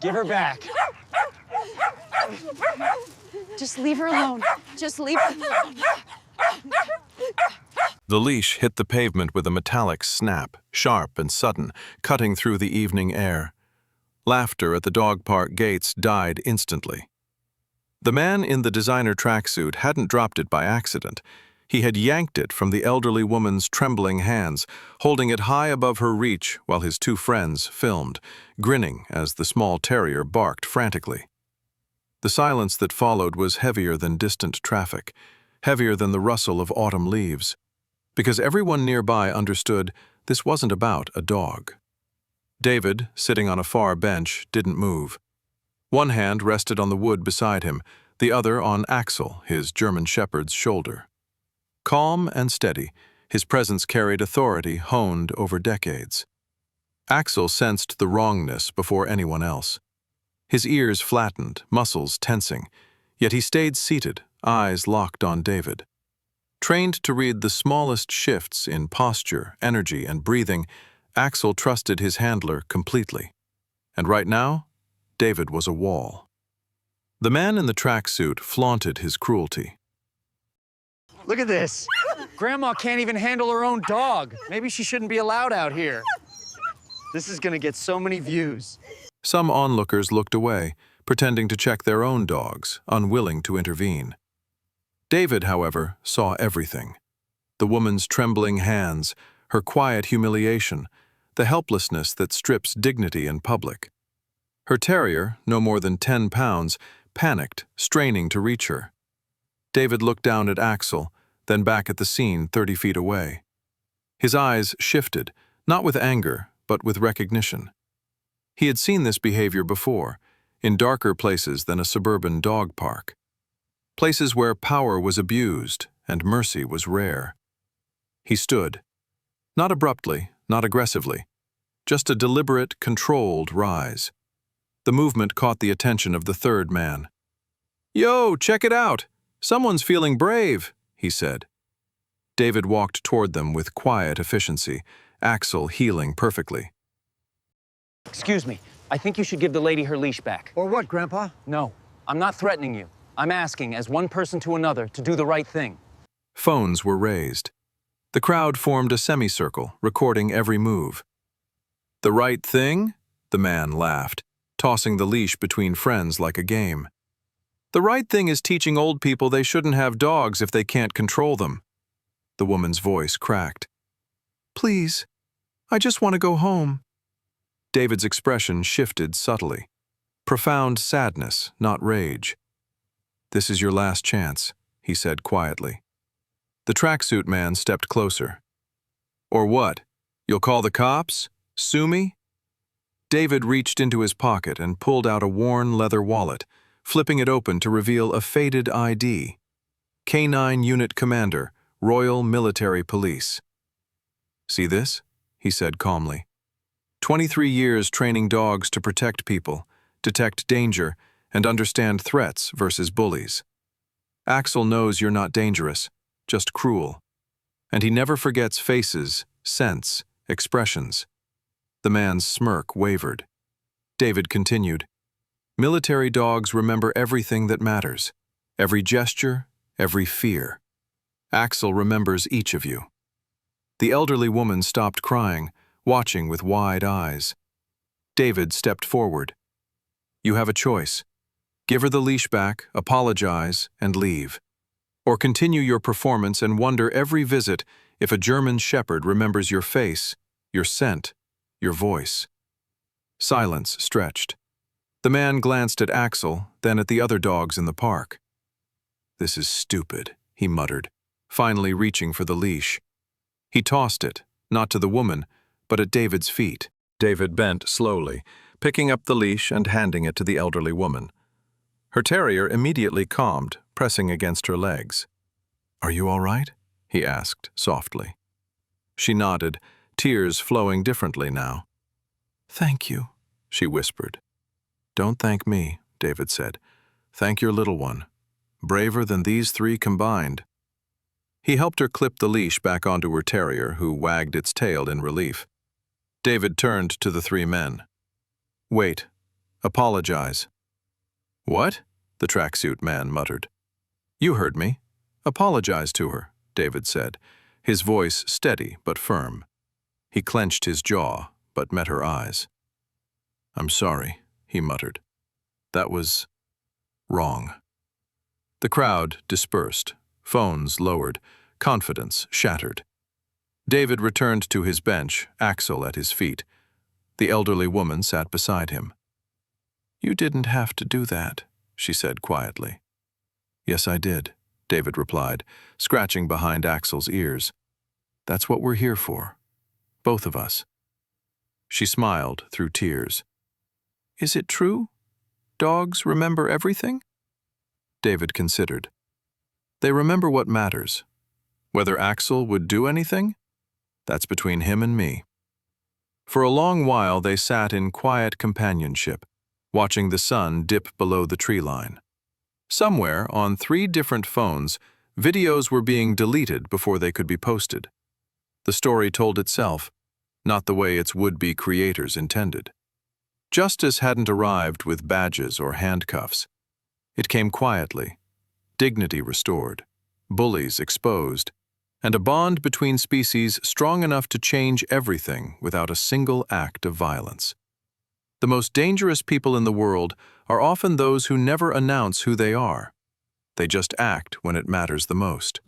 Give her back. Just leave her alone. Just leave her alone. The leash hit the pavement with a metallic snap, sharp and sudden, cutting through the evening air. Laughter at the dog park gates died instantly. The man in the designer tracksuit hadn't dropped it by accident. He had yanked it from the elderly woman's trembling hands, holding it high above her reach while his two friends filmed, grinning as the small terrier barked frantically. The silence that followed was heavier than distant traffic, heavier than the rustle of autumn leaves, because everyone nearby understood this wasn't about a dog. David, sitting on a far bench, didn't move. One hand rested on the wood beside him, the other on Axel, his German shepherd's shoulder. Calm and steady, his presence carried authority honed over decades. Axel sensed the wrongness before anyone else. His ears flattened, muscles tensing, yet he stayed seated, eyes locked on David. Trained to read the smallest shifts in posture, energy, and breathing, Axel trusted his handler completely. And right now, David was a wall. The man in the tracksuit flaunted his cruelty. Look at this. Grandma can't even handle her own dog. Maybe she shouldn't be allowed out here. This is gonna get so many views. Some onlookers looked away, pretending to check their own dogs, unwilling to intervene. David, however, saw everything. The woman's trembling hands, her quiet humiliation, the helplessness that strips dignity in public. Her terrier, no more than 10 pounds, panicked, straining to reach her. David looked down at Axel, then back at the scene 30 feet away. His eyes shifted, not with anger, but with recognition. He had seen this behavior before, in darker places than a suburban dog park. Places where power was abused and mercy was rare. He stood. Not abruptly, not aggressively. Just a deliberate, controlled rise. The movement caught the attention of the third man. "Yo, check it out! Someone's feeling brave," he said. David walked toward them with quiet efficiency, Axel heeling perfectly. Excuse me, I think you should give the lady her leash back. Or what, Grandpa? No, I'm not threatening you. I'm asking, as one person to another, to do the right thing. Phones were raised. The crowd formed a semicircle, recording every move. "The right thing?" The man laughed, tossing the leash between friends like a game. "The right thing is teaching old people they shouldn't have dogs if they can't control them." The woman's voice cracked. "Please, I just want to go home." David's expression shifted subtly. Profound sadness, not rage. "This is your last chance," he said quietly. The tracksuit man stepped closer. "Or what? You'll call the cops? Sue me?" David reached into his pocket and pulled out a worn leather wallet, flipping it open to reveal a faded ID. Canine Unit Commander, Royal Military Police. "See this?" he said calmly. 23 years training dogs to protect people, detect danger, and understand threats versus bullies. Axel knows you're not dangerous, just cruel. And he never forgets faces, scents, expressions. The man's smirk wavered. David continued. "Military dogs remember everything that matters, every gesture, every fear. Axel remembers each of you." The elderly woman stopped crying, watching with wide eyes. David stepped forward. "You have a choice. Give her the leash back, apologize, and leave. Or continue your performance and wonder every visit if a German shepherd remembers your face, your scent, your voice." Silence stretched. The man glanced at Axel, then at the other dogs in the park. "This is stupid," he muttered, finally reaching for the leash. He tossed it, not to the woman, but at David's feet. David bent slowly, picking up the leash and handing it to the elderly woman. Her terrier immediately calmed, pressing against her legs. "Are you all right?" he asked softly. She nodded, tears flowing differently now. "Thank you," she whispered. "Don't thank me," David said. "Thank your little one. Braver than these three combined." He helped her clip the leash back onto her terrier, who wagged its tail in relief. David turned to the three men. "Wait. Apologize. What? The tracksuit man muttered. You heard me. Apologize to her, David said, his voice steady but firm. He clenched his jaw, but met her eyes. I'm sorry, he muttered. That was wrong. The crowd dispersed, phones lowered, confidence shattered. David returned to his bench, Axel at his feet. The elderly woman sat beside him. You didn't have to do that, she said quietly. Yes, I did, David replied, scratching behind Axel's ears. That's what we're here for. Both of us. She smiled through tears. Is it true? Dogs remember everything? David considered. They remember what matters. Whether Axel would do anything? That's between him and me. For a long while they sat in quiet companionship, watching the sun dip below the tree line. Somewhere, on 3 different phones, videos were being deleted before they could be posted. The story told itself, not the way its would-be creators intended. Justice hadn't arrived with badges or handcuffs. It came quietly, dignity restored, bullies exposed, and a bond between species strong enough to change everything without a single act of violence. The most dangerous people in the world are often those who never announce who they are. They just act when it matters the most.